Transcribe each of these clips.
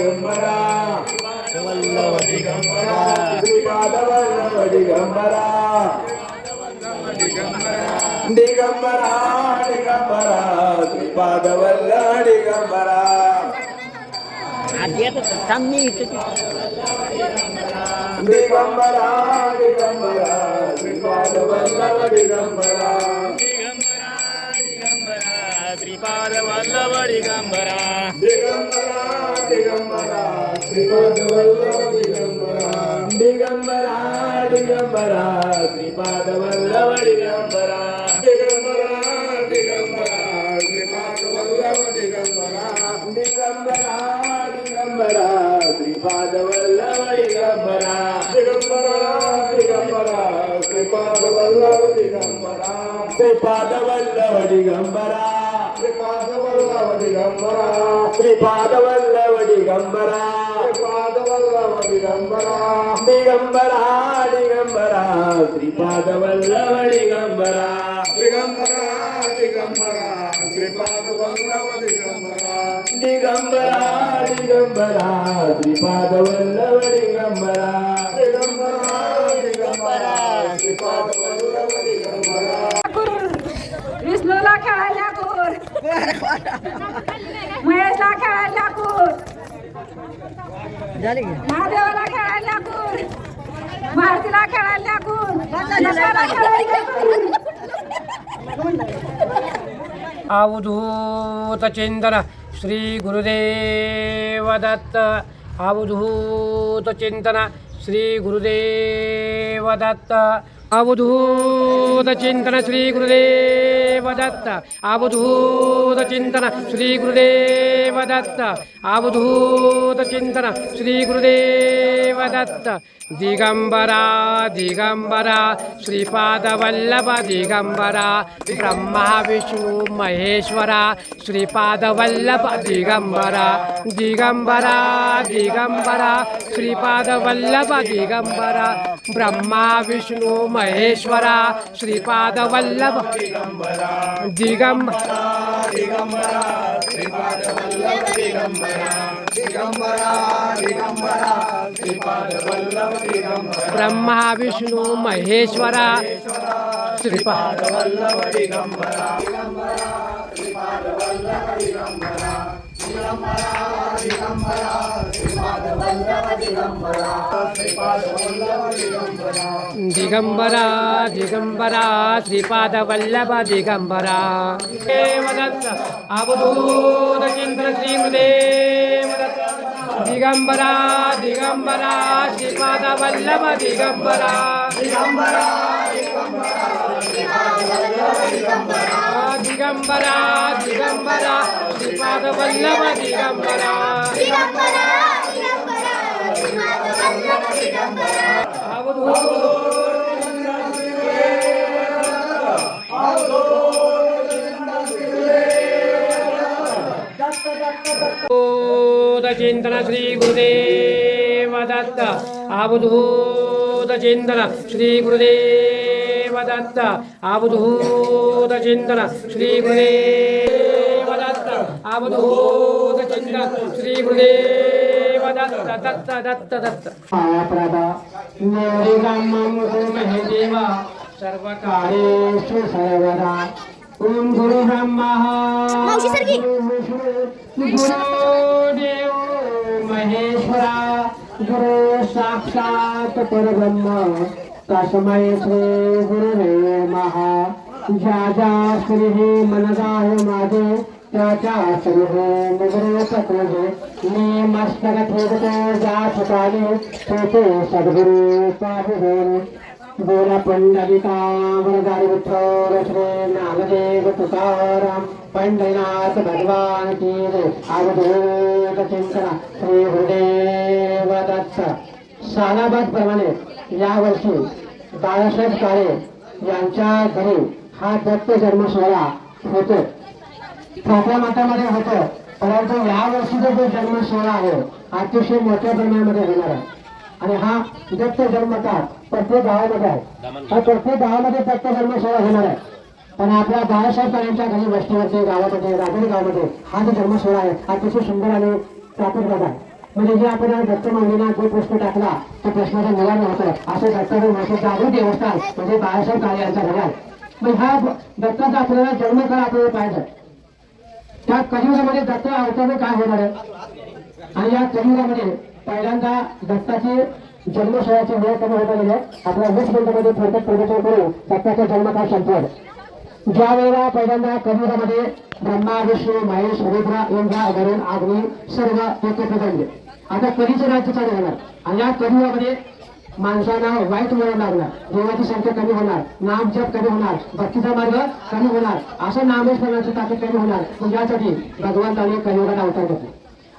दिगंबरा वल्लभ दिगंबरा श्रीपाद वल्लभ दिगंबरा दिगंबरा दिगंबरा श्रीपाद वल्लभ दिगंबरा दिगंबरा दिगंबरा श्रीपाद वल्लभ दिगंबरा श्रीपाद वल्लभ दिगंबरा दिगंबरा दिगंबरा श्रीपाद वल्लभ दिगंबरा दिगंबरा दिगंबरा श्रीपाद वल्लभ दिगंबरा दिगंबरा दिगंबरा श्रीपाद वल्लभ दिगंबरा दिगंबरा दिगंबरा श्रीपाद वल्लभ दिगंबरा दिगंबरा दिगंबरा श्रीपाद वल्लभ दिगंबरा श्रीपाद वल्लभ दिगंबरा श्रीपाद वल्लभ दिगंबरा श्रीपाद वल्लभ दिगंबरा श्रीपाद वल्लभ दिगंबरा दिगंबरा दिगंबरा श्रीपाद वल्लभ दिगंबरा दिगंबरा दिगंबरा श्रीपाद वल्लभ दिगंबरा दिगंबरा दिगंबरा श्रीपाद वल्लभ दिगंबरा दिगंबरा दिगंबरा श्रीपाद वल्लभ दिगंबरा विष्णूला खेळायला कोर महेशला खेळायला कोर महादेवाला खेळायला कोर भारतीला खेळायला कोर लक्ष्मणला खेळायला कोर अवधूत चिंतन श्री गुरुदेव दत्त अवधूत चिंतन श्री गुरुदेव दत्त अवधूत चिंतन श्री गुरुदेव दत्त अवधूत चिंतन श्री गुरुदेव दत्त अवधूत चिंतन श्री गुरुदेव दत्त दिगंबरा दिगंबरा श्रीपाद वल्लभ दिगंबरा ब्रह्मा विष्णु महेश्वरा श्रीपाद वल्लभ दिगंबरा दिगंबरा दिगंबरा श्रीपाद वल्लभ दिगंबरा ब्रह्मा विष्णु महेश्वरा श्रीपाद वल्लभ दिगंबरा दिगंबरा दिगंबरा श्रीपाद वल्लभ दिगंबरा दिगंबरा दिगंबरा श्रीपाद वल्लभ दिगंबरा ब्रह्मा विष्णु महेश्वरा श्रीपाद वल्लभ दिगंबरा दिगंबरा श्रीपाद वल्लभ दिगंबरा दिगंबरा दिगंबरा श्रीपाद वल्लभ दिगंबरा श्रीपाद वल्लभ दिगंबरा दिगंबरा दिगंबरा श्रीपाद वल्लभ दिगंबरा देवदत्त अवधूत चिंतन श्री गुरुदेव दत्त दिगंबरा दिगंबरा श्रीपाद वल्लभ दिगंबरा दिगंबरा दिगंबरा श्रीपाद वल्लभ दिगंबरा दिगंबरा दिगंबरा श्रीपाद वल्लभ दिगंबरा दिगंबरा दिगंबरा श्रीपाद वल्लभ दिगंबरा अवधूत चिंतन श्री गुरुदेव दत्त अवधूत चिंतन श्री गुरुदेव दत्त अवधूत चिंतन श्री गुरुदेव दत्त अवधूत चिंतन श्री गुरुदेव दत्त दत्त दत्त दत्त प्रदा देवा सर्वकारेषु सर्वदा ओम गुरु ब्रह्मा गुरु देव महेश्वरा गुरु साक्षात परब्रह्म तस्मै श्री गुरुवे नमः ज्या ज्या श्री मनदा हे माझे त्याच्या श्री निगरे पत्रे मी मस्तक ठेवतो ज्या ठिकाणी तेथे सद्गुरु पाहिजे बोला पंढरिका वरदारी विठ्ठल श्री नामदेव तुकाराम पंढरीनाथ भगवान की जय अवधूत चिंतन श्री गुरुदेव दत्त सालाबाद प्रमाणे यावर्षी बाळासाहेब काळे यांच्या घरी हा दत्त जन्म सोहळा होतो ठोकळा मठामध्ये होतो परंतु यावर्षीचा जो जन्म सोहळा आहे अतिशय मोठ्या प्रमाणामध्ये होणार आहे आणि हा दत्त जन्मचा प्रत्येक गावामध्ये आहे हा प्रत्येक गावामध्ये दत्त जन्म सोहळा होणार आहे पण आपल्या बाळासाहेब काळेंच्या घरी वस्तीवरती गावामध्ये राजूरी गावामध्ये हा जो जन्म सोहळा आहे अतिशय सुंदर आणि प्रातिक आहे म्हणजे जे आपण दत्त माऊलींना जो प्रश्न टाकला त्या प्रश्नाचा निवारण होतं असं दत्ताचं महत्व जागृत देवस्थान म्हणजे बाळासाहेब काळे यांचा घरात. मग हा दत्ताचा आपल्याला जन्म करा आपल्याला पाहायचा. त्या कलियुगामध्ये दत्त अवतार काय होणार आहे आणि या कलियुगामध्ये पहिल्यांदा दत्ताची जन्मशयाची वेळ कमी होता गेली. आपल्या 20 मिनिटांमध्ये थोडक्यात प्रवचन करू दत्ताचा जन्मकाळ संपवत. ज्या वेळेला पहिल्यांदा कलियुगामध्ये ब्रह्मा विष्णू महेश रुद्र इंद्र वरुण अग्नी सर्व एकत्र जमले. आता कलीचं राज्य चालू होणार आणि या कलियुगामध्ये माणसांना वाईट वळण लागणार, देवाची संख्या कमी होणार, नाम जप कमी होणार, भक्तीचा मार्ग कमी होणार, असं नामस्मरणाची ताकद कमी होणार. पण यासाठी भगवंताने कलियुगात अवतार घेतला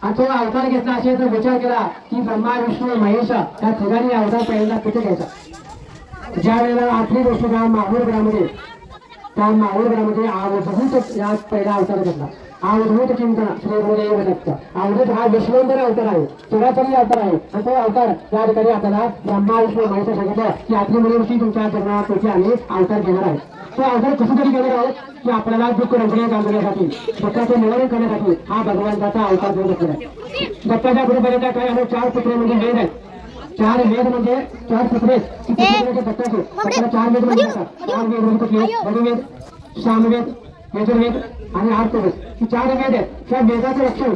आणि तो अवतार घेतला असेल तर विचार केला की ब्रह्मा विष्णू महेश या ठिकाणी अवतार पहिल्यांदा कुठे घ्यायचा. ज्या वेळेला आठवी गोष्ट माहूरगडामध्ये त्या माहूरगडामध्ये अवधूत या पहिला अवतार घेतला. अवधूत चिंतन श्री गुरुदेव दत्त. अवधूत हा विश्वंतर अवतार आहे, चुराचरी अवतार आहे आणि तो अवतार या ठिकाणी आपल्याला ब्रह्मा विष्णू महेश सांगितलं की आठवी मुलीवरती तुमच्या जन्मापुढे आम्ही अवतार घेणार आहे. तो अवतार कसं तरी घेणार आहोत की आपल्याला दुःख रंजने करण्यासाठी दुःखाचे निवारण करण्यासाठी हा भगवंताचा अवतार घेऊन घेतलेला आहे. दत्ताच्या बरोबरीच्या काही आम्ही 4 पुत्र म्हणजे वेद आहेत. 4 वेद म्हणजे 4 पुत्रे दत्ताचे. आपल्याला 4 वेद म्हणजे 4 वेद म्हणजे कुठले? ऋग्वेद, सामवेद, यजुर्वेद आणि अर्थवेद. ही 4 वेद आहेत. त्या वेदाचं रक्षण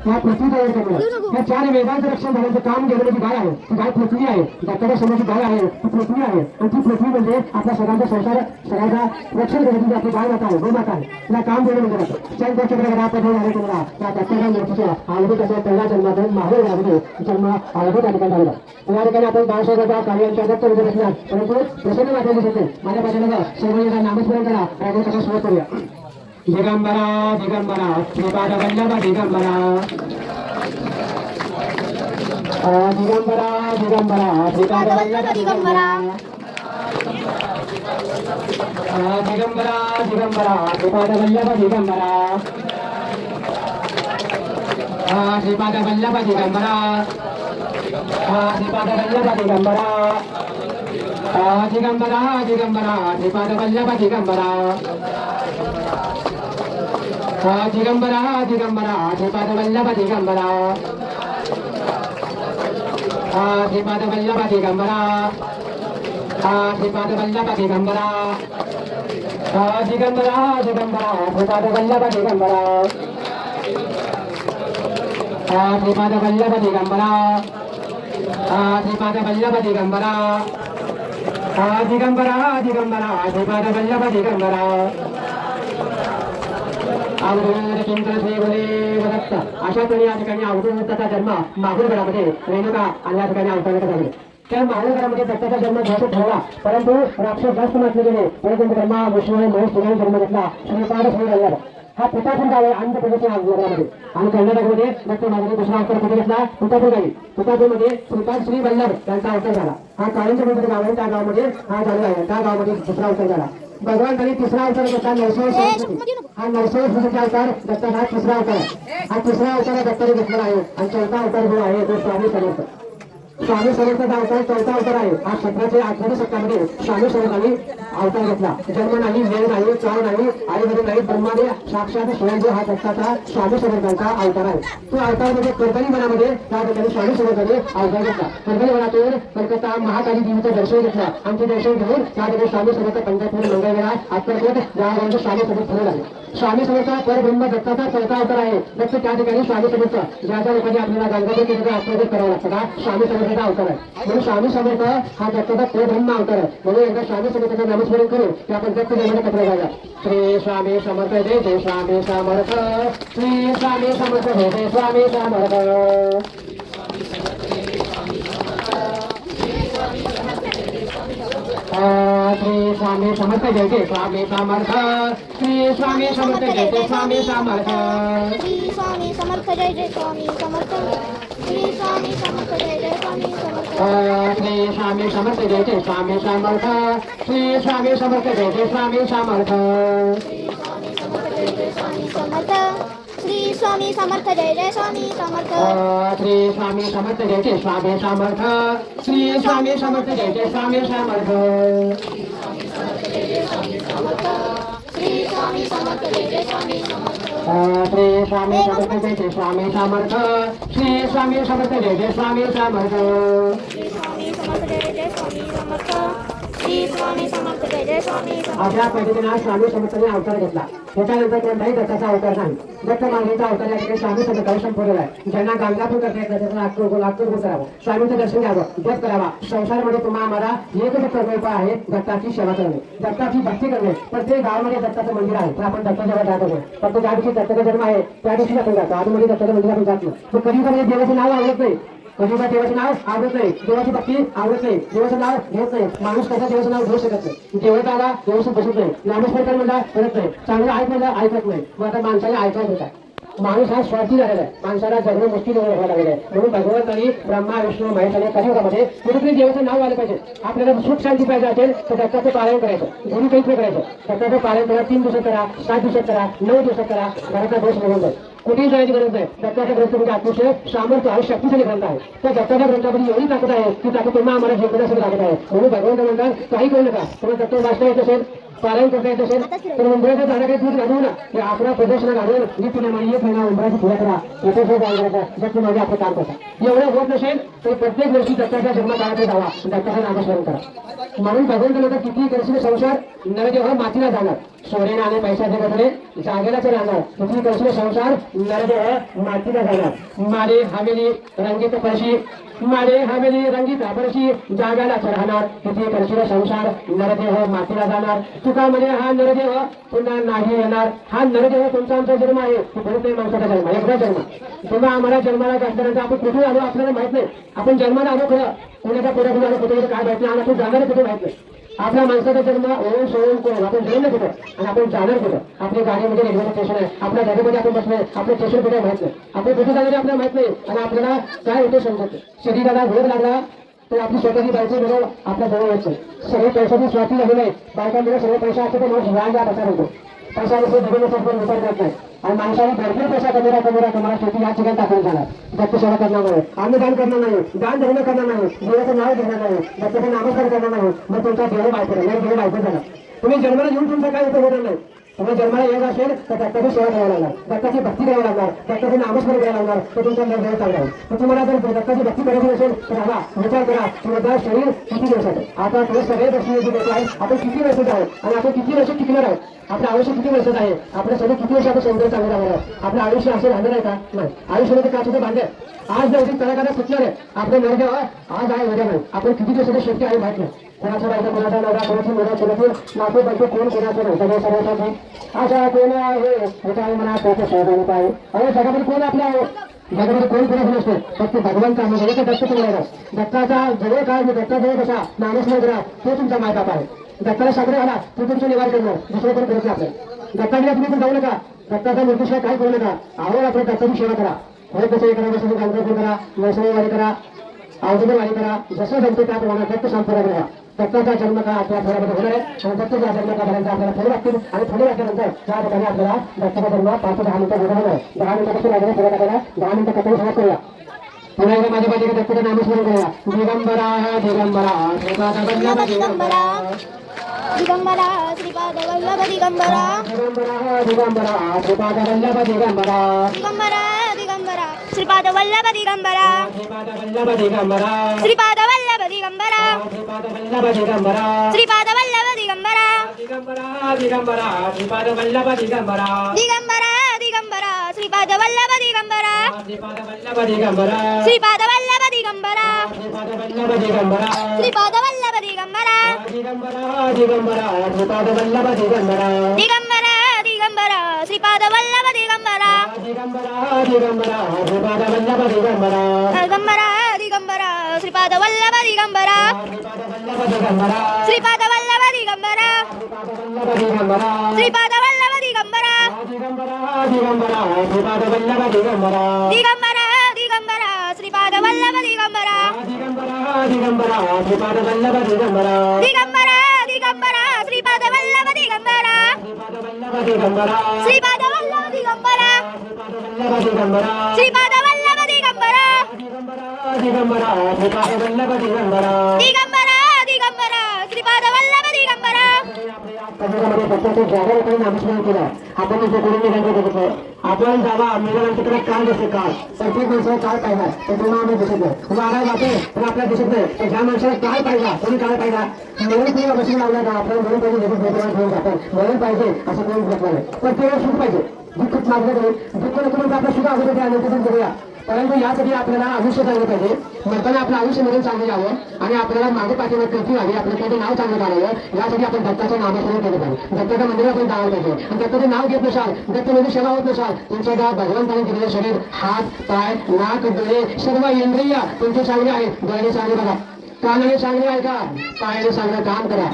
या पृथ्वी तयार करणार. या 4 वेदांचं रक्षण झाल्याचं काम केलं म्हणजे गाय आहे. ती गाय पृथ्वी आहे. दत्ताच्या समोरची गाय आहे ती पृथ्वी आहे आणि ती पृथ्वी म्हणजे आपल्या सगळ्यांचा संसार सगळ्यांचा रक्षण करण्याची आपली गाय माता आहे, गोमाता आहे. तिला काम केलं म्हणजे तुम्हाला त्या दत्ताच्या मूर्तीच्या अवधूत असा पहिला जन्मातून माहूरगडामध्ये जन्म अवधूत या ठिकाणी झालेला. या ठिकाणी आपण बाळासाहेबांच्या कार्यांच्या दत्त विजय असणार परंतु प्रसन्न वाटायला दिसते. माझ्या बाजूला सर्वांना नामस्मरण करा आणि त्याचा सुरुवात करूया. दिगंबरा दिगंबरा श्रीपाद वल्लभ दिगंबरा दिगंबरा दिगंबरा श्रीपाद वल्लभ दिगंबरा दिगंबरा दिगंबरा श्रीपाद वल्लभ दिगंबरा श्रीपाद वल्लभ दिगंबरा श्रीपाद वल्लभ दिगंबरा दिगंबरा दिगंबरा श्रीपाद वल्लभ दिगंबरा दिगंबरा दिगंबरा श्रीपाद वल्लभ दिगंबरा श्रीपाद वल्लभ दिगंबरा श्रीपाद वल्लभ दिगंबरा दिगंबरा दिगंबरा श्रीपाद वल्लभ दिगंबरा श्रीपाद वल्लभ दिगंबरा श्रीपाद वल्लभ दिगंबरा दिगंबरा दिगंबरा श्रीपाद वल्लभ दिगंबरा अवधूत चिंतन श्री गुरुदेव दत्त. अशा तरी या ठिकाणी अवधूत दत्ताचा जन्म माहूरगडामध्ये रेणुका आणि या ठिकाणी अवतार झाले. त्या माहूरगडामध्ये दत्ताचा जन्म घ्यायचा ठरला परंतु राक्षस जास्त मानले गेले. परंतु ब्रह्मा विष्णू महेश तिघांनी जन्म घेतला. श्रीपाद श्री वल्लभ हा पितापूर गाव आहे आंध्र प्रदेशच्या नगरामध्ये आणि कर्नाटकमध्ये दत्त महाराजांनी दुसरा अवतार कुठे घेतला? तुतापूर गावी. तुतापूरमध्ये श्रीपाद श्री वल्लभ यांचा अवतार झाला. हा काळींच्या मंदिर गाव आहे त्या गावामध्ये हा झाला आहे. त्या गावामध्ये दुसरा अवतार झाला. भगवंतांनी तिसरा अवतार घेतला 900 हा 900 वर्षाचा अवतार दत्ताचा हा तिसरा अवतार आहे. हा तिसरा अवतार दत्ताने घेतलेला आहे आणि चौथा अवतार जो आहे तो स्वामी समर्थ. स्वामी समर्थाचा अवतार चौथा अवतार आहे. हा 17च्या 18 शतकामध्ये स्वामी समर्थांनी अवतार घेतला. जन्म नाही, वेळ नाही, चाव नाही, आई वडील नाही, ब्रह्माने साक्षात स्वयंभू हा दत्ताचा स्वामी समर्थांचा अवतार आहे. तो अवतार म्हणजे कर्दळी वनामध्ये त्या ठिकाणी स्वामी समर्थांनी अवतार घेतला. कर्दळी वनातून कलकत्ता महाकाली देवीचं दर्शन घेतलं आणि ते दर्शन घेऊन त्या ठिकाणी स्वामी समर्थ पंढरपूर मंगळवेढा अक्कलकोट या गावांचे स्वामी समर्थ फिरून आले. स्वामी समर्थ परब्रह्म दत्ताचा चौथा अवतार आहे. दत्त त्या ठिकाणी स्वामी समर्थ ज्या ज्या लोकांनी आपल्याला गंगादेव तिथे आत्मदेव करावं लागतं का स्वामी समर्थाचा अवतार आहे. म्हणून स्वामी समर्थ हा दत्ताचा परब्रह्म अवतार आहे. म्हणून एकदा स्वामी समर्थाचं नामस्मरण करू की आपण दत्त जन्माला कपडे घालूया. श्री स्वामी समर्थ जय जय स्वामी समर्थ श्री स्वामी समर्थ जय जय स्वामी समर्थ श्री स्वामी समर्थ जय जय स्वामी समर्थ श्री स्वामी समर्थ जय जय स्वामी समर्थ श्री स्वामी समर्थ जय जय स्वामी समर्थ श्री स्वामी समर्थ जय जय स्वामी समर्थ श्री स्वामी समर्थ जय जय स्वामी समर्थ श्री स्वामी समर्थ जय जय स्वामी समर्थ श्री स्वामी समर्थ जय जय स्वामी समर्थ श्री स्वामी समर्थ जय जय स्वामी समर्थ श्री स्वामी समर्थ जय जय स्वामी समर्थ श्री स्वामी समर्थ जय जय स्वामी समर्थ श्री स्वामी समर्थ जय जय स्वामी समर्थ श्री स्वामी समर्थ जय जय स्वामी समर्थ श्री स्वामी समर्थ जय जय स्वामी समर्थ श्री स्वामी समर्थ जय जय स्वामी समर्थ अशा पद्धतीने स्वामी समर्थांनी अवतार घेतला त्याच्यानंतर कोणताही दत्ताचा अवतार नाही दत्त मार्गाचा अवतार या ठिकाणी स्वामी समर्थांनी संपवलेला आहे ज्यांना गांगापूर करता येत त्याचा अक्कलपूर करावं स्वामीचं दर्शन घ्यावं जप करावा संसारामध्ये तुम्हाला आम्हाला एकच प्रकल्प आहे दत्ताची सेवा करणे दत्ताची भक्ती करणे प्रत्येक गावामध्ये दत्ताचं मंदिर आहे तर आपण दत्ताच्या जात होतो फक्त ज्या दिवशी दत्ताचा जन्म आहे त्या दिवशी आपण जातो आतमध्ये दत्ताच्या मंदिरात आपण जात नाही तर कधी कधी देवाचं नाव आवडत नाही कधी देवाचं नाव आवडत नाही देवाची भक्ती आवडत नाही देवाचं नाव घेत नाही माणूस कसा देवाचं नाव घेऊ शकत नाही देवाचा आला व्यवस्थित बसत नाही नामस्मरण म्हणला करत नाही चांगलं ऐक म्हणलं ऐकत नाही मग आता माणसाला ऐकायला होता माणूस हा स्वार्थी झालेला आहे माणसाला जगणं मुश्किल व्हायला लागलेलं आहे म्हणून भगवंतांनी ब्रह्मा विष्णू महेश आणि कलियुगामध्ये कुठेतरी देवाचं नाव आलं पाहिजे आपल्याला सुख शांती पाहिजे असेल तर दत्ताचं पालन करायचं गुरु कैत्र करायचं दत्ताचं पालन करा 3 दिवसात करा 7 दिवसात करा 9 दिवसात करा घराचा दोष निघून जाईल कुठेही जायची गरज नाही दत्ताच्या ग्रंथ म्हणजे अतिशय सामर्थ्य आणि शक्तीशाली ग्रंथ आहे त्या दत्ताच्या ग्रंथामध्ये एवढी ताकद आहे की ताकद तुम्हाला आम्हाला जिंकण्यासाठी लागत आहे म्हणून भगवंत म्हणतात काही करू नका तुम्हाला दत्त वाचता येत असेल पालन करता येत असेल तर मुंबईचं झाडा काही दूध घालवू ना की 11 प्रदर्शन घालून मी तुला एक महिना उंबराची पूजा करा येथे जर तुम्ही आपलं काम करता एवढं होत नसेल तर प्रत्येक गोष्टी दत्ताच्या जन्मकाळात जावा दत्ताचं नामस्मरण करा म्हणून भगवंत म्हणतात किती करशील संसार नरदेह मातीला जाणार सोन्याने आणि पैशाच्या बदले जागेलाच राहणार किती करशील संसार नरदेह मातीला जाणार मारे हवेली रंगीत फरशी मारे हवेली रंगीत फरशी जागालाच राहणार किती करशील संसार नरदेह मातीला जाणार तुका म्हणे हा नरदेह पुन्हा नाही येणार हा नरदेह तुमचा आमचा जन्म आहे परत नाही माणसाचा जन्म एकदा जन्म तेव्हा आम्हाला जन्माला असल्यानंतर आपण कुठे आलो आपल्याला माहित नाही आपण जन्माला आलो खरं कोणाच्या पुढे आलो कुठे काय माहित नाही आपण जाणार कुठे माहित नाही आपल्या माणसाचा जन्म ओळून सोडून करून आपण जन्म कुठं आणि आपण जाणार कुठं आपल्या गाडीमध्ये रेल्वे स्टेशन आहे आपल्या गाडीमध्ये आपण बसलोय आपलं स्टेशन कुठे माहित नाही आपण कुठे जाणार आपल्याला माहित नाही आणि आपल्याला काय होतं समजत शरीराला भोग लागला तर आपली स्वतःची बायको बरोबर आपल्या जवळ यायचं सगळे पैशाची स्वार्थी झालेले आहेत बायकांमध्ये सगळे पैसा असतो तर माणूस राजा प्रचार होतो पैसा पण विचार करत नाही आणि माणसाला भरपूर पैसा कमरा शेती या ठिकाणी टाकून जाणार दत्त सेवा करणार नाही अन्नदान करणार नाही दान धर्म करणार नाही देवाचं नाव घेणार नाही दत्ताचं नामस्कार करणार नाही मग तुमचा देव बायको नाही देव बायको झाला तुम्ही जन्माला येऊन तुमचा काय उपयोग होणार नाही तुम्ही जन्माला येत असेल तर दत्ताची सेवा करावी लागणार दत्ताची भक्ती करावी लागणार दत्ताचं नामस्मरण करायला लागणार तर तुमचा निर्णय चांगला आहे तर तुम्हाला जर दत्ताची भक्ती करायची असेल तर बाबा विचार करा तुमचं शरीर किती दिवसात आहे आता तुम्ही सगळे दर्शन देतो आहे आपण किती वर्षात आहोत आणि आपण किती वर्ष टिकणार आहोत आपलं आयुष्य किती वर्षात आहे आपल्या सगळे किती वर्ष आपण सौंदर्य चांगलं राहणार आहे आपलं आयुष्य असं राहणार आहे का नाही आयुष्यामध्ये का सुद्धा बांधे आज जर कलाकार सुटणार आहे आपलं नरदेव आज आहे उद्या नाही आपण किती दिवसाची शक्ती आहे माहित नाही कोणाचा बायका कोणाचा नवरा कोणाची मुलं कोणाची नाते बायको कोण कोणाचं नाही सगळे सर्वांसाठी अशा कोण आहे त्याच्या म्हणा त्याचं सहभागी पाहिजे अरे जगामध्ये कोण आपल्या जगामध्ये कोण कोणाचं नसते फक्त भगवंत आहे जगत दत्त तुम्हाला दत्ताचा जवळ काय मी दत्ताजवळ कसा नामस्मरण करा तो तुमचा मायबाप आहे दत्ताला साजरा झाला तो तुमचं निवार करणार दुसरं कोण करायचं आपल्याला दत्ताला तुम्ही पण जाऊ नका दत्ताचा मृत्यूशिवाय काय करू नका आवड आपल्या दत्ताची सेवा करा होय कसं करा जसं गांधीपूर करा नरसंवारी करा औषधवारी करा जसं जमते त्याप्रमाणे दत्त संपर्क करा दत्ताचा जन्म का आपल्या फळामध्ये होणार आहे आणि दत्ताचा जन्म कापर्यंत आपल्याला फळ लागतील आणि फळ लागल्यानंतर त्या ठिकाणी आपल्याला दत्ताचा जन्म 5-10 मिनिटं होणार आहे 10 मिनिटं कसं लागणार फळ टाकायला 10 मिनिटं कपडे सगळं करूया पुन्हा एकदा माझ्या पाठीकडे दत्ताचं नामस्मरण करूया दिगंबरा दिगंबरा दिगंबरा दिगंबरा श्रीपाद वल्लभ दिगंबरा दिगंबरा दिगंबरा श्रीपाद वल्लभ दिगंबरा दिगंबरा दिगंबरा श्रीपाद वल्लभ दिगंबरा श्रीपाद वल्लभ दिगंबरा श्रीपाद वल्लभ दिगंबरा श्रीपाद वल्लभ दिगंबरा श्रीपाद वल्लभ दिगंबरा दिगंबरा दिगंबरा श्रीपाद वल्लभ दिगंबरा दिगंबरा दिगंबरा श्रीपाद वल्लभ दिगंबरा श्रीपाद वल्लभ दिगंबरा श्रीपाद वल्लभ दिगंबरा श्रीपाद वल्लभ दिगंबरा श्रीपाद वल्लभ दिगंबरा दिगंबरा दिगंबरा श्रीपाद वल्लभ दिगंबरा दिगंबरा दिगंबरा श्रीपाद वल्लभ दिगंबरा दिगंबरा दिगंबरा श्रीपाद वल्लभ दिगंबरा दिगंबरा दिगंबरा श्रीपाद वल्लभ दिगंबरा श्रीपाद वल्लभ दिगंबरा श्रीपाद वल्लभ दिगंबरा दिगंबरा श्रीपाद वल्लभ दिगंबरा दिगंबरा दिगंबरा श्रीपाद वल्लभ दिगंबरा दिगंबरा श्रीपाद वल्लभ दिगंबरा दिगंबरा दिगंबरा श्रीपाद वल्लभ दिगंबरा दिगंबरा श्रीपाद वल्लभ दिगंबरा दिगंबरा श्रीपाद वल्लभ दिगंबरा दिगंबरा श्रीपाद वल्लभ दिगंबरा दिगंबरा दिगंबरा श्रीपाद वल्लभ दिगंबरा कलियुगामध्ये फक्त ते जागरूकपणे नामस्मरण केलं. आपण जे गुरुने सांगितलं बघितलं, आपण जावा मेल्यानंतर त्याला काळ दिसते. काळ प्रत्येक माणसाला काळ पाहिजे, तर तेव्हा आम्ही दिसत नाही. वारा जाते पण आपल्याला दिसत नाही. तर ज्या माणसाला काळ पाहिजे कोणी काळ पाहिजे म्हणून तुम्ही बसून लावला का आपल्याला म्हणून पाहिजे जगत भेटवान घेऊन जातात म्हणून पाहिजे असं कोणी म्हटलं नाही. पण तेव्हा सुख पाहिजे. दुःखच मागलं नाही. दुःख नको म्हणजे आपलं सुद्धा अगोदर अनंत पण करूया. परंतु यासाठी आपल्याला आयुष्य चांगलं पाहिजे. म्हणताना आपलं आयुष्य म्हणून चांगलं यावं आणि आपल्याला मागे पाठीवर करती व्हावी. आपलं त्याचं नाव चांगलं काढावं. यासाठी आपण दत्ताचं नामस्मरण केलं पाहिजे. दत्ताच्या मंदिरात आपण जावं पाहिजे. आणि दत्ताचं नाव घेत नसाल, दत्तामध्ये सेवा होत नसाल, तुमच्या त्या भगवंताने दिलेलं शरीर, हात पाय नाक डोळे सर्व इंद्रिय तुमचे चांगले आहेत. डोळ्याने चांगले बघा, कानाने चांगले ऐका, पायाने चांगलं काम करा,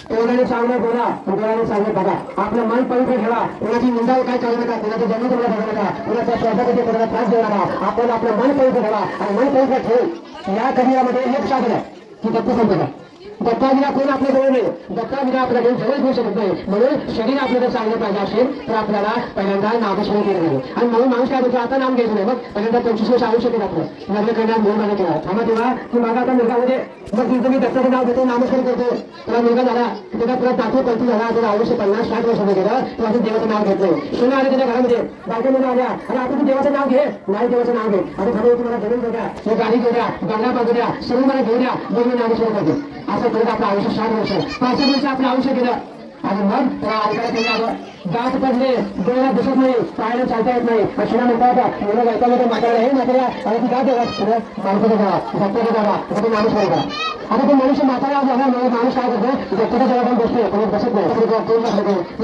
तोंडाने चांगलं बोला, डोळ्याने चांगलं बघा. आपलं मन पवित्र ठेवा. कोणाची निंदा काय करू नका, कोणाचं जन्म तुम्हाला बघू नका, कोणाच्या स्वतःमध्ये कोणाला त्रास देऊ नका. आपण आपलं मन पवित्र ठेवा आणि मन पवित्र ठेवून या करिअरमध्ये एक साधन आहे की दत्त संपदा. दत्ताविना कोण आपल्या जवळ नाही. दत्ताविना आपल्या घेऊन जवळ घेऊ शकत नाही. म्हणून शरीर आपल्याला चांगलं पाहिजे असेल तर आपल्याला पहिल्यांदा नामस्मरण केलं पाहिजे. आणि म्हणून माणूस काय म्हणतो, आता नाम घ्यायचं नाही. मग पहिल्यांदा 25 वर्ष आयुष्य केलं आपलं लग्न करण्यात मूळ माझा केला. थांबा तेव्हा की माझा आता मुलगा म्हणजे मग तिथं मी दत्ताचं नाव घेतो, नामस्मरण करतो. त्याला मुलगा झाला की त्याला तुला दाखव पलती झाला, त्याला आयुष्य 50-60 वर्ष गेलं, तो अजून देवाचं नाव घेत नाही. सुना आले त्याच्या घरामध्ये बायको मुलं आल्या, आणि आपण देवाचं नाव घे. नाही देवाचं नाव घे. आता खरं तुम्हाला जमीन घेऊ द्या, हे गाडी घेऊ द्या, बंगला बांधू द्या, सर्व मला घेऊ द्या, मग मी नामस्मरण करतो. असं करत आपलं आयुष्य 60 वर्ष 65 वर्ष आपलं आयुष्य गेलं. आणि मग त्याला ऐकायला त्यांनी आलं, दात पडले, डोळ्याला दिसत नाही, पायाला चालता येत नाही. अशा म्हणतात मुलं गायकामध्ये म्हातारा हे म्हातारा आणि ती काय देवा माणसाचं जावा, दत्ताचं जावा, ते नामस्मरण करा. आता ते मनुष्य म्हातारा झाला म्हणून माणूस काय करतो, दत्ताच्या जवळ पण बसतो, पण बसत नाही.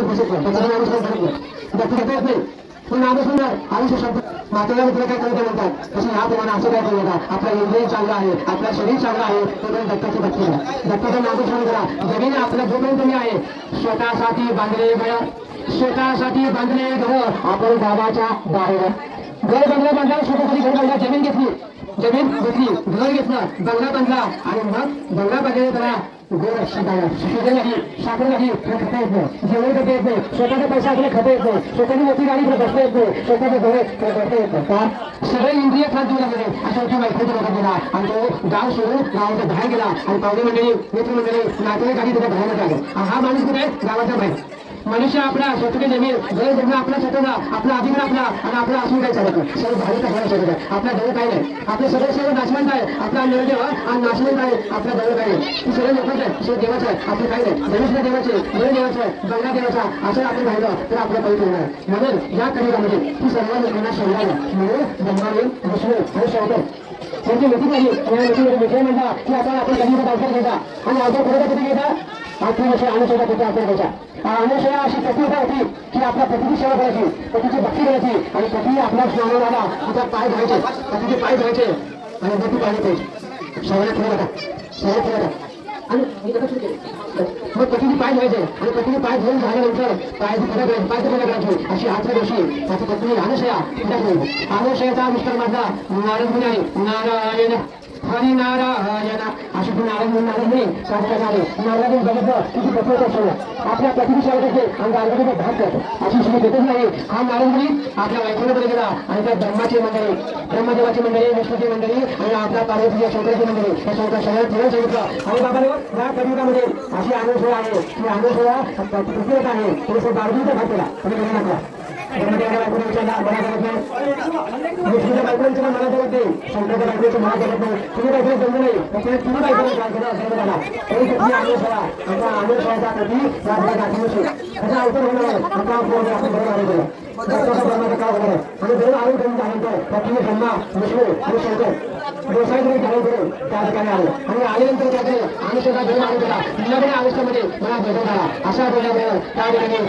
बसत नाही, त्याचं नामस्मरण करत नाही, दत्त घेता येत नाही. पण नामस्मरण आयुष्य शब्द म्हाताऱ्या मित्र काय करते म्हणतात तसं ह्या प्रमाणे असं काय करू नका. आपला इंद्रिय चांगला आहे, आपला शरीर चांगला आहे, तोपर्यंत दत्ताची भक्ती करा, दत्ताचं नामस्मरण करा. जमीन आपल्या जोपर्यंत तुम्ही आहे, स्वतःसाठी बांधले घर, स्वतःसाठी बांधले घर आपण गावाच्या बाहेर घर बंगला बांधला, स्वतःसाठी घर बांधला, जमीन घेतली, घर घेतलं, बंगला बांधला आणि मग बंगला बांधले त्याला गोड शुगर नाही, साखर नाही, खाता येत नाही, जेवण करता येत नाही, स्वतःचा पैसा आपल्याला खाता येत नाही, स्वतःची मोठी गाडी बसता येत नाही, स्वतःचं घर करता येत नाही. का सगळे इंद्रिय खात देऊ लागले. अशा तो बायकोचा लोक गेला आणि तो गाव सोडून गावाच्या बाहेर गेला आणि पावणे मंडळी मित्रमंडळी नातेवाईक काही त्याच्या बाहेर आले. हा माणूस कुठे आहे, गावाच्या बाहेर. मनुष्य आपला स्वतःची जमीन घर जमीन आपला स्वतःचा, आपला अधिकार आपला आणि आपला असून काय चालत नाही. सर्व भारी टाकला शकत आहे. आपल्या जवळ काय नाही, आपले सर्व नाशवंत आहे, आपला निर्देव आणि नाशवंत आहे, आपल्या जवळ काय नाही. ती सर्व लोकच आहे, सर्व देवाचं आहे, आपलं काय नाही. मनुष्य देवाचे, घर देवाचं आहे, बंगला देवाचा, असं आपण राहिलं तर आपलं पवित्र होणार. म्हणून या कलियुगामध्ये ती सर्व लोकांना समजावं. म्हणून ब्रह्माने विष्णू आणि शंकर त्यांची मिठी झाली. या मिठीमध्ये विषय म्हणता की आपण कलियुगात अवसर घ्यायचा आणि अवसर कुठे कधी घ्यायचा, 8 वर्ष अनुसया पुढचा अवसर घ्यायचा. अनुसया अशी प्रतिभा होती की आपल्या पतीची सेवा करायची, पतीची भक्ती करायची आणि पती आपल्या स्नानाला आला तिचा पाय धुवायचे, पतीचे पाय धुवायचे आणि मोठी पाणी प्यायची. सवयला ठेवू नका, सवय ठेवू नका. आणि मग पतीचे पाय धुवायचे आणि पतीचे पाय धुवून झाल्यानंतर पाय करायची. अशी 8व्या दिवशी त्याची पत्नी अनुसया पूजा करून. अनुसयाचा मिस्टर माझा नारायण मुनी आहे, नारायण हरी नारायण अशी तू नारायण मुनी शास्त्रात आले. नारायण बघितलं किती पत्नी असतो, आपल्या पतीची सेवा करते आणि गाडीमध्ये भाग करतो. अशी श्री देतच नाही. हा नारायण मुनी आपल्या वैकुंठामध्ये गेला आणि त्या ब्रह्माची मंडळी, ब्रह्मदेवाची मंडळी, विष्णूची मंडळी आणि आपल्या पार्वतीच्या शंकराची मंडळी या शंकर सगळ्यात फिरून सांगितलं. आणि बाबा या कलियुगामध्ये अशी अनुसया आहे की अनुसया पृथ्वीत आहे, थोडंसं बाळगीचा भाग केला तुम्ही कधी टाकला. ब्रह्मदेवाच्या बायकोने विचारला मला जगत नाही, विष्णूच्या बायकोने मला जगत नाही, शंकराच्या बायकोचं मला जगत नाही, तुम्ही बायकोने जमलं नाही, त्यामुळे तुम्ही बायकोने काय केलं असं झाला. तरी कुठली अनुसया, आता अनुसयाचा प्रती आपल्या गाठीशी त्याचा अवतर होणार आहे. आता आपण बरोबर आले गेलं ब्रह्माचं काय होणार आहे आणि बरोबर आरोग्य करून झाल्यानंतर पत्नी ब्रह्मा विष्णू आणि शंकर व्यवसाय झाले करून त्या ठिकाणी आले आणि आल्यानंतर त्याचे अनुसयाचा जन्म आला गेला. लग्न अवस्थेमध्ये मला बदल झाला. अशा बोलल्यामुळे त्या ठिकाणी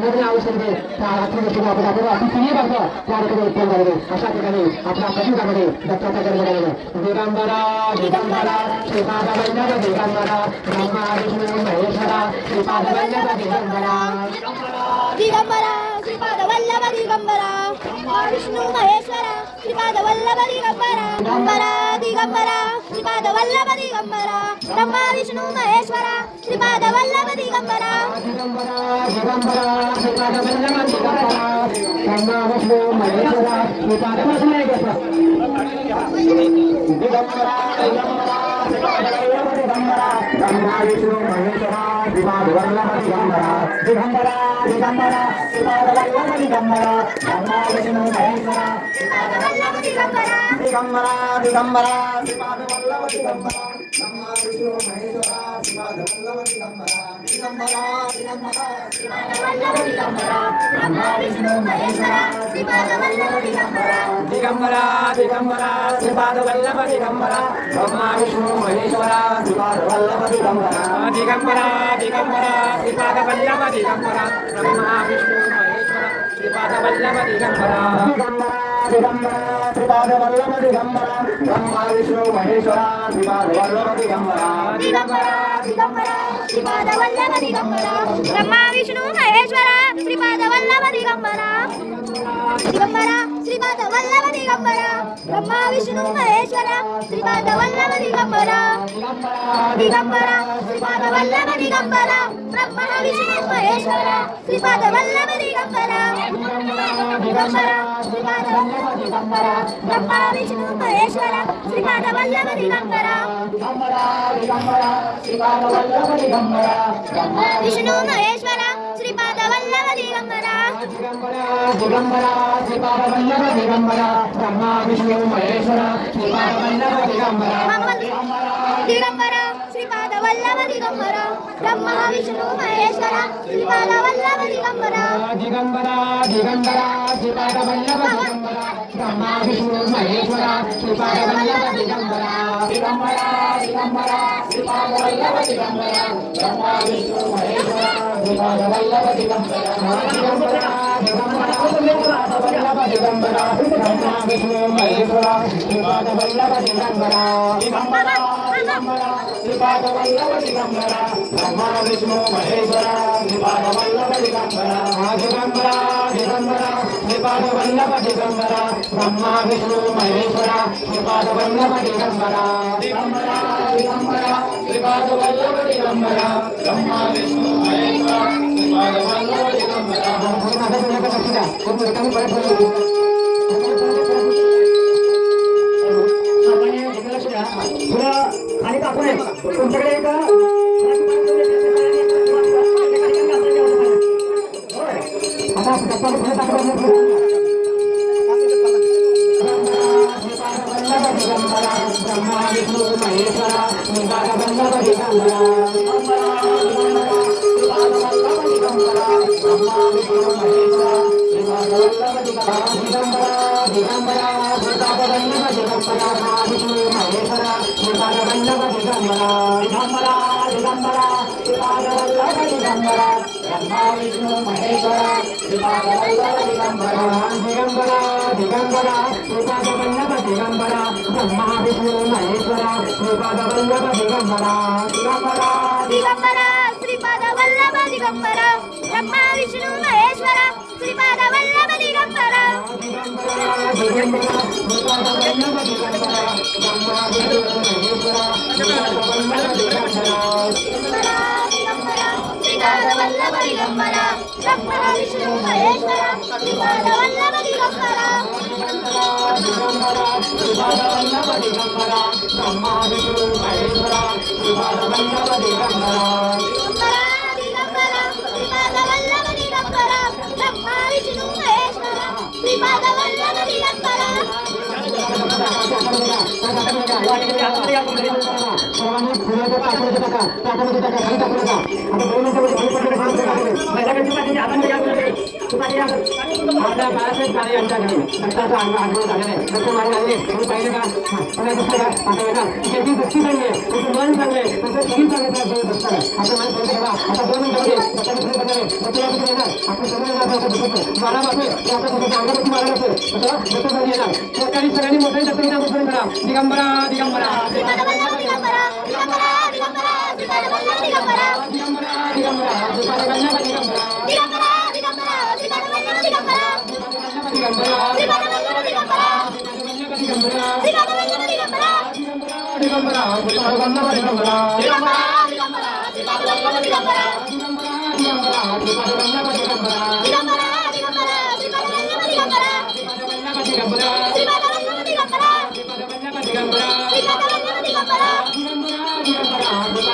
लग्न अवस्थेमध्ये त्या आत्मदृष्टीने आपण अति तिन्ही बाजू त्या ठिकाणी उत्पन्न झालेले. अशा ठिकाणी आपल्या कलियुगामध्ये दत्ताचा जन्म झालेला. दिगंबरा दिगंबरा श्रीपाद वल्लभ दिगंबरा ब्रह्मा विष्णू महेश्वरा श्रीपाद वल्लभ दिगंबरा दिगंबरा श्रीपाद वल्लभ दिगंबरा विष्णू महेश्वरा श्रीपाद वल्लभ दिगंबरा दिगंबरा दिगंबरा श्रीपाद वल्लभ दिगंबरा ब्रह्मा विष्णू महेश्वरा श्रीपाद वल्लभ दिगंबरा दिगंबरा दिगंबरा श्रीपाद वल्लभ दिगंबरा ब्रह्मा विष्णू महेश्वरा श्रीपाद वल्लभ दिगंबरा दिगंबरा दिगंबरा श्रीपाद वल्लभ दिगंबरा ब्रह्मा विष्णु महेश्वरा श्रीपाद वल्लभ दिगंबरा दिगंबरा दिगंबरा श्रीपाद वल्लभ दिगंबरा ब्रह्मा विष्णु महेश्वरा श्रीपाद वल्लभ दिगंबरा दिगंबरा दिगंबरा श्रीपाद वल्लभ दिगंबरा ब्रह्मा विष्णु महेश्वरा श्रीपाद वल्लभ दिगंबरा दिगंबरा दिगंबरा श्रीपाद वल्लभ दिगंबरा ब्रह्मा विष्णु महेश्वरा श्रीपाद वल्लभ दिगंबरा दिगंबरा दिगंबरा श्रीपाद वल्लभ दिगंबरा ब्रह्मा विष्णु महेश्वरा श्रीपाद वल्लभ दिगंबरा दिगंबरा दिगंबरा श्रीपाद वल्लभ दिगंबरा ब्रह्मा विष्णु महेश्वरा श्रीपाद वल्लभ दिगंबरा दिगंबरा दिगंबरा श्रीपाद वल्लभ दिगंबरा ब्रह्मा विष्णु महेश्वरा श्रीपाद वल्लभ दिगंबरा दिगंबरा दिगंबरा श्रीपाद वल्लभ दिगंबरा ब्रह्मा विष्णु महेश्वरा श्रीपाद वल्लभ दिगंबरा दिगंबरा श्रीपाद वल्लभ दिगंबरा ब्रह्मा विष्णु महेश्वरा श्रीपाद वल्लभ दिगंबरा दिगंबरा श्रीपाद वल्लभ दिगंबरा ब्रह्मा विष्णु महेश्वरा श्रीपाद वल्लभ दिगंबरा दिगंबरा श्रीपाद वल्लभ दिगंबरा ब्रह्मा विष्णु महेश्वरा श्रीपाद वल्लभ दिगंबरा दिगंबरा दिगंबरा श्रीपाद वल्लभ दिगंबरा ब्रह्मा विष्णु महेश्वरा श्रीपाद वल्लभ दिगंबरा दिगंबरा दिगंबरा श्रीपाद वल्लभ दिगंबरा ब्रह्मा विष्णु महेश्वरा श्रीपाद वल्लभ दिगंबरा दिगंबरा श्रीपाद वल्लभ दिगंबरा ब्रह्मा विष्णु महेश्वरा श्रीपाद वल्लभ दिगंबरा दिगंबरा दिगंबरा श्रीपाद वल्लभ दिगंबरा ब्रह्मा विष्णु महेश्वरा श्रीपाद वल्लभ दिगंबरा दिगंबरा दिगंबरा श्रीपाद वल्लभ दिगंबरा ब्रह्मा विष्णु महेश्वरा श्रीपाद वल्लभ दिगंबरा दिगंबरा दिगंबरा श्रीपाद वल्लभ दिगंबरा ब्रह्मा विष्णु महेश्वरा श्रीपाद वल्लभ दिगंबरा दिगंबरा दिगंबरा श्रीपाद वल्लभ दिगंबरा ब्रह्मा विष्णु महेश्वरा श्रीपाद वल्लभ दिगंबरा दिगंबरा दिगंबरा श्रीपाद वल्लभ दिगंबरा ब्रह्मा विष्णु महेश्वरा श्रीपाद वल्लभ दिगंबरा दिगंबरा दिगंबरा श्रीपाद वल्लभ दिगंबरा ब्रह्मा विष्णु महेश्वरा श्रीपाद वल्लभ दिगंबरा आणि कापून तुमच्याकडे एक ब्रह्मा विष्णु महेश्वरा श्रीपाद वल्लभ दिगंबरा ब्रह्मा विष्णु महेश्वरा श्रीपाद वल्लभ दिगंबरा दिगंबरा श्रीपाद वल्लभ दिगंबरा विष्णु महेश्वरा श्रीपाद वल्लभ दिगंबरा दिगंबरा दिगंबरा श्रीपाद वल्लभ दिगंबरा ब्रह्मा विष्णु महेश्वरा श्रीपाद वल्लभ दिगंबरा दिगंबरा दिगंबरा श्रीपाद वल्लभ दिगंबरा ब्रह्मा विष्णु महेश्वरा श्रीपाद वल्लभ दिगंबरा दिगंबरा दिगंबरा श्रीपाद वल्लभ दिगंबरा ब्रह्मा विष्णु महेश्वरा श्रीपाद वल्लभ दिगंबरा दिगंबरा श्रीपाद वल्लभ दिगंबरा ब्रह्मा विष्णु महेश्वरा श्रीपाद वल्लभ दिगंबरा दिगंबरा श्रीपाद वल्लभ दिगंबरा ब्रह्मा विष्णु महेश्वरा श्रीपाद वल्लभ दिगंबरा दिगंबरा श्रीपाद वल्लभ दिगंबरा ब्रह्मा विष्णु महेश्वरा श्रीपाद वल्लभ दिगंबरा दिगंबरा श्रीपाद वल्लभ दिगंबरा ब्रह्मा विष्णु महेश्वरा श्रीपाद वल्लभ दिगंबरा दिगंबरा दिगंबरा श्रीपाद वल्लभ दिगंबरा दिगंबरा दिगंबरा श्रीपाद वल्लभ दिगंबरा दिगंबरा दिगंबरा श्रीपाद वल्लभ दिगंबरा दिगंबरा दिगंबरा श्रीपाद वल्लभ दिगंबरा दिगंबरा श्रीपाद वल्लभ दिगंबरा दिगंबरा श्रीपाद वल्लभ दिगंबरा दिगंबरा श्रीपाद वल्लभ दिगंबरा दिगंबरा दिगंबरा श्रीपाद वल्लभ दिगंबरा दिगंबरा श्रीपाद वल्लभ दिगंबरा दिगंबरा दिगंबरा श्रीपाद वल्लभ दिगंबरा दिगंबरा श्रीपाद वल्लभ दिगंबरा दिगंबरा श्रीपाद वल्लभ दिगंबरा दिगंबरा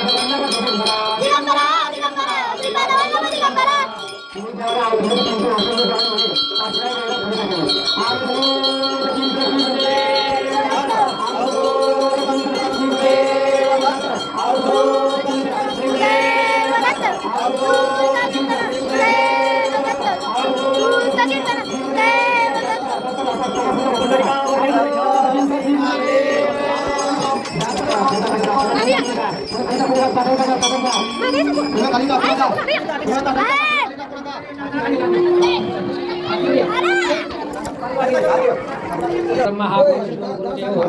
महापुरुष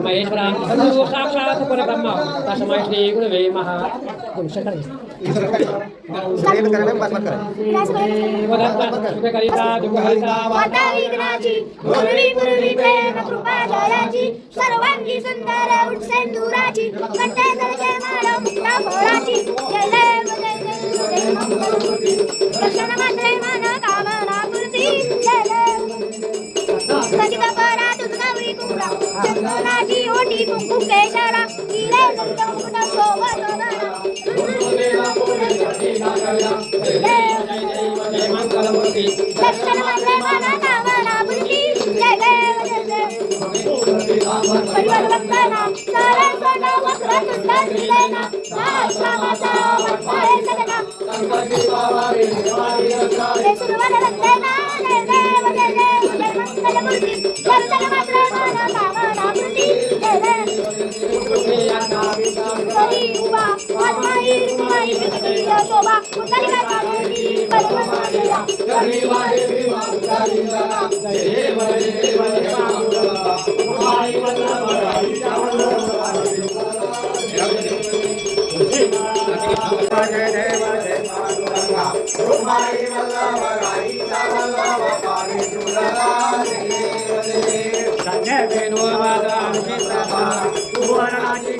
महेश्वरा गुरु साक्षात परब्रह्म तस्मै श्री गुरवे महा करिता दुःखहरिता माता विघ्नाची पूर्वी पूर्वी प्रेम कृपा जयाची सर्वांगी सुंदर उठसेंदुराची कंठे जळके माळ मुक्ता फळाची जय देव जय देव जय मंगलमूर्ती दर्शन मात्रे मन कामना पूर्ती जय देव सचित परा तुझ गौरी कुंडा चंदनाची ओटी कुंकुम केशरा हिरे जंत मुकुट शोभा दर्शन मात्रे मन कामना पूर्ती जय देव जय देव परिवार भक्ताना सारा सोना वक्र तुंडा दिलेना श्यामाचा वत्साय सगना सुरवन रंजना जय देव जय देव जय मंगलमूर्ती दर्शन मात्र मन कामना पूर्ती जय देव उभा आत्माई रुक्माई विष्णुय शोभा कुंडलिका कावेरी परममाया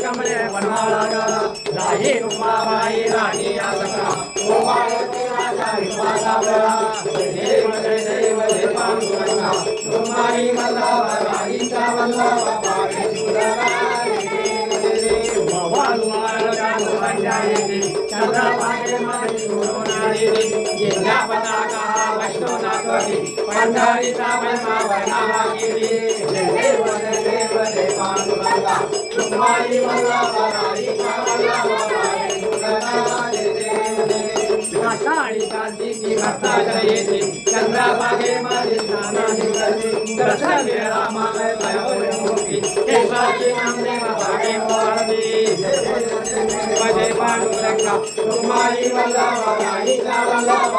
कमले बनवाला राही रुक्माबाई राणी आसका देव जय देव जय पांडुरंगा रुक्माई वल्लभ राणीचा वल्लभ चंद्रभागे मारी सुरोनारी जिल्हा पताका वैष्णवनाथवती पंढरीचा महिमा वर्णावा केली जय देव जय पांडुरंगा रुक्माई वल्लभ राणीचा वल्लभ काळी कांतीची भक्ता जयेती चंद्रभागे माझी स्नानाची करती दर्शन रामालय भयोमुक्ती केशवाची नामदेव भागे मोरती जय पांडुरंगा रुक्माई वल्लभ राणीचा वल्लभ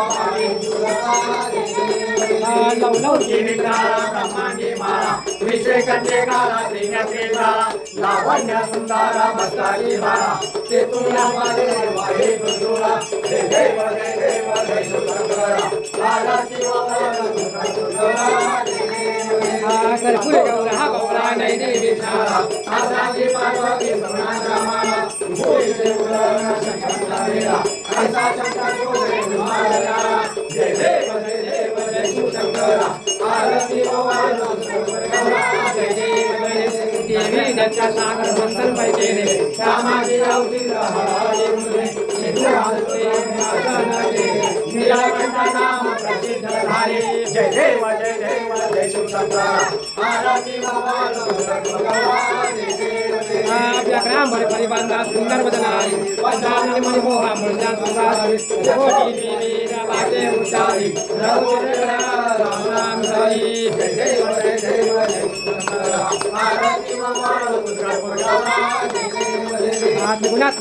लवलौकी विकारा ब्रह्मांडी मारा विषय कंचे काला श्रीगते काला लावण्य सुंदर मस्तारी बारा ते तुला मध्ये वाहे गुरुला जय देव जय सुंदरा आरती कर्पूर गौरा गौरा नैनी विचारा आसाची पार्वती समाना माला भूषे उदर शंकरा ऐसा शंकर जोरे हिमालया जय देव जय सुशंकरा आरती जय देव देवी दत्ता सागर मंथन पैके रे श्यामाजी रावती हराळी मुले नीलकंठ नाम प्रसिद्ध धारे जय देव जय सुशंकरा आरती आपल्या ग्रामभर परिबांधा सुंदर बदनारी पंचानी मनमोहा मृजा सुधारी कोटी देवी रामाचे उच्चारी राम राम हरी जय देव जय सुशंकरा आरती गुणात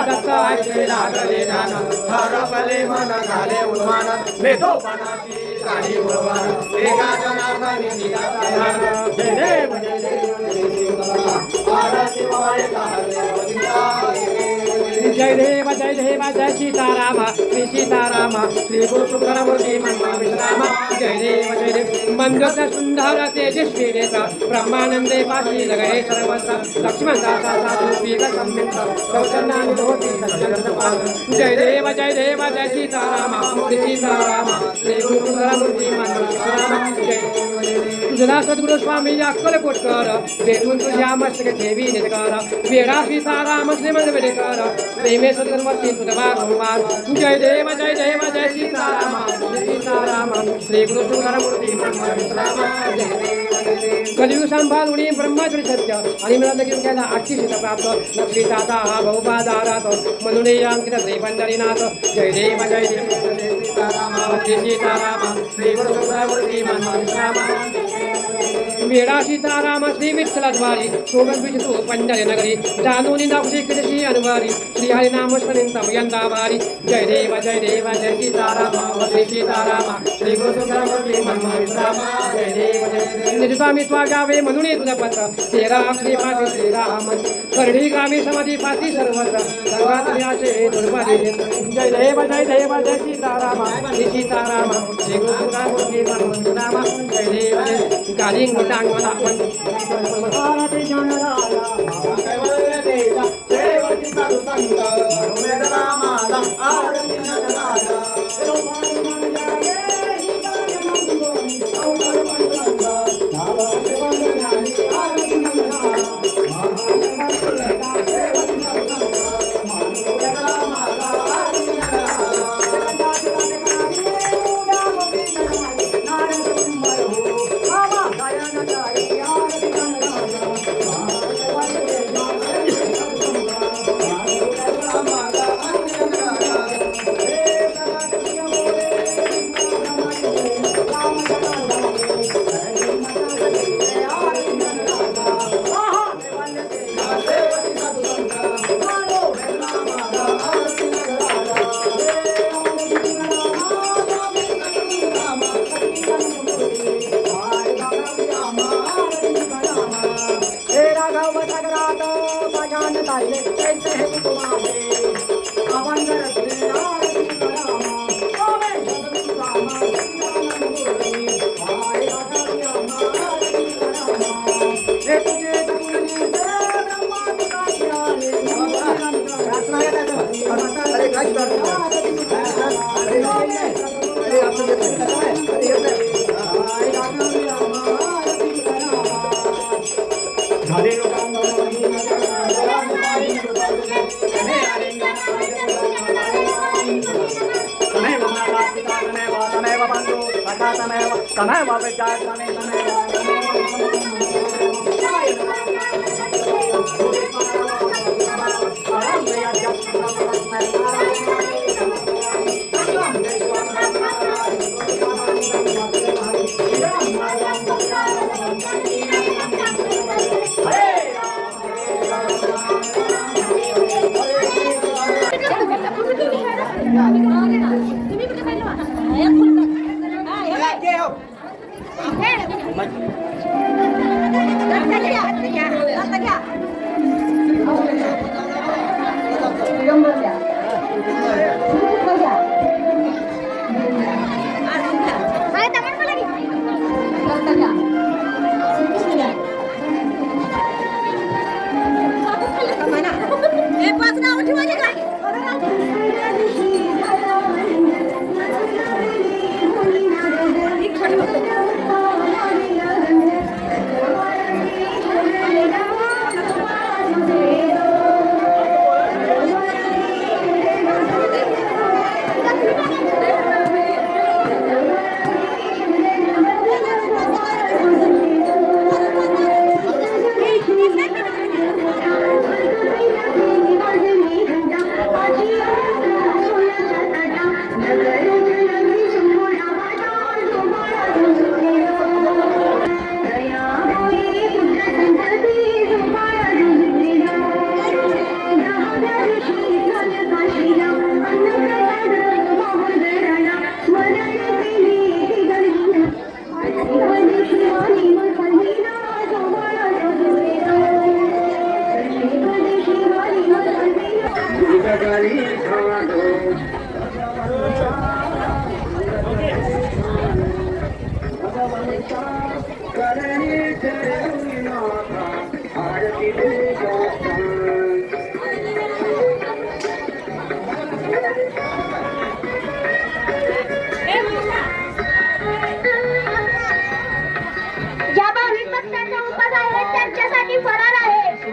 दत्ता ऐकले लागले ध्यान हरपले मन झाले उन्मान मेधोपणाची साडी गुणवान एका जनार्दनी निघाला ध्यान जय देव जय देव जय देव आरती वाळे जय देव जय सीताराम श्री सीताराम श्री गुरु शुक्रमूर्ती मन्मा विश्राम जय देव मंदोदर सुंदर तेजस्वी नेत्र ब्रह्मानंदे पाशी लगये सर्वत्र लक्ष्मण दासा साधुपीक सम्मित सौचन्नानि भवति सज्जनसपाद जय देव जय सीताराम श्री सीताराम श्री गुरु शुक्रमूर्ती मन्मा विश्राम जय तुझा सद्गुरु स्वामी अक्कलकोटकर भेटून तुझ्या मस्तक ठेवी निजकार वेडा सीताराम श्रीमंत वेडेकर प्रेमे सद्गुरुमूर्ती तुझ वारंवार जय देव जय सीताराम श्री सीताराम श्री गुरु शुक्रमूर्ती मन्मा विश्राम कलियुग सांभाळून ब्रह्माचरी सत्य आणि मिळालं घेऊन त्याला 800 सीता प्राप्त लक्ष्मी दाता बहुपादारात म्हणून अंकित श्री पंढरीनाथ जय देव सीताराम श्री सीताराम श्री गुरु शुक्रमूर्ती मन्मा विश्राम वेडा सीताराम श्री विठ्ठलद्वारी सोबत विष्णू पंढरी नगरी जानोनी नावशी कृषी अनुवारी श्री हरिनाम स्मरिंतम यंदावारी जय देव जय सीताराम श्री सीताराम श्री गुरु शुक्रमूर्ती मन्मा विश्राम जय देव निजस्वामी त्वा गावे म्हणून तुझा पत्र तेरा श्री पाठी श्रीराम करडी गावी समाधी पाठी सर्वत्र सर्वात असे दुर्बारी जय देव जय सीताराम श्री सीताराम श्री गुरु शुक्रमूर्ती मन्मा विश्राम जय देव गालिंग टांगला भारती जनराला सेवकी साधु संत वेद रामाला आरती जनराला Ay, tangan mo lagi.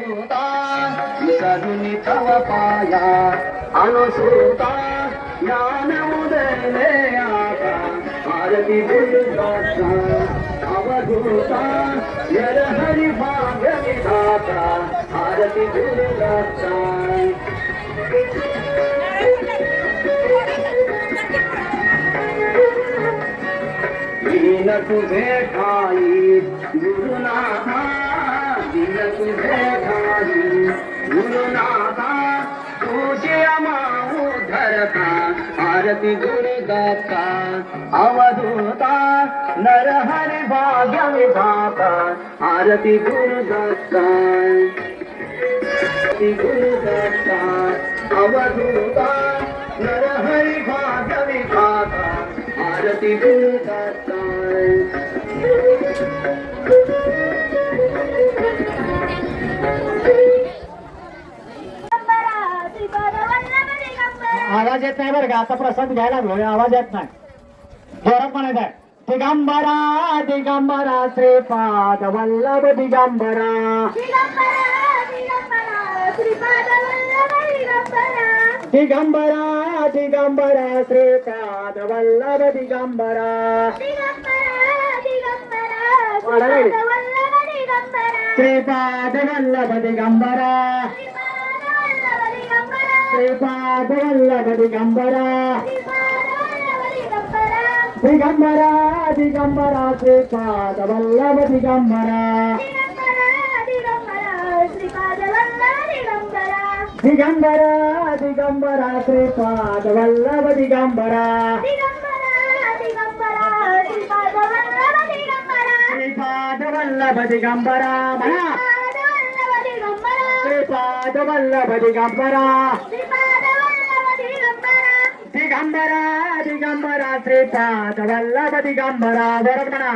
अवधूता विसरुनी तव पाया अनुसूता ज्ञान उदय आता आरती गुरुदाता अवधूता नर हरि भाग्य विधाता आरती गुरुदाता दीन तुझे ठाई गुरुनाथा दीन तुझे ठाई गुरुनाथा तुझे अमाऊ धरता आरती गुरुदाता अवधूता नर हरि भाग्य विधाता आरती गुरुदाता आरती गुरुदाता अवधूता नर हरि भाग्य विधाता आरती गुरुदाता आवाज येत नाही बरं का आता प्रसाद घ्यायला लागलोय आवाज येत नाही जोरात म्हणायचं आहे दिगंबरा दिगंबरा श्रीपाद वल्लभ दिगंबरा दिगंबरा दिगंबरा श्रीपाद वल्लभ दिगंबरा श्रीपाद वल्लभ दिगंबरा श्रीपाद वल्लभ दिगंबरा दिगंबरा दिगंबरा श्रीपाद वल्लभ दिगंबरा दिगंबरा दिगंबरा श्रीपाद वल्लभ दिगंबरा श्रीपाद वल्लभ दिगंबरा म्हणा श्रीपाद वल्लभ दिगंबरा दिगंबरा दिगंबरा श्रीपाद वल्लभ दिगंबरा बरोबर म्हणा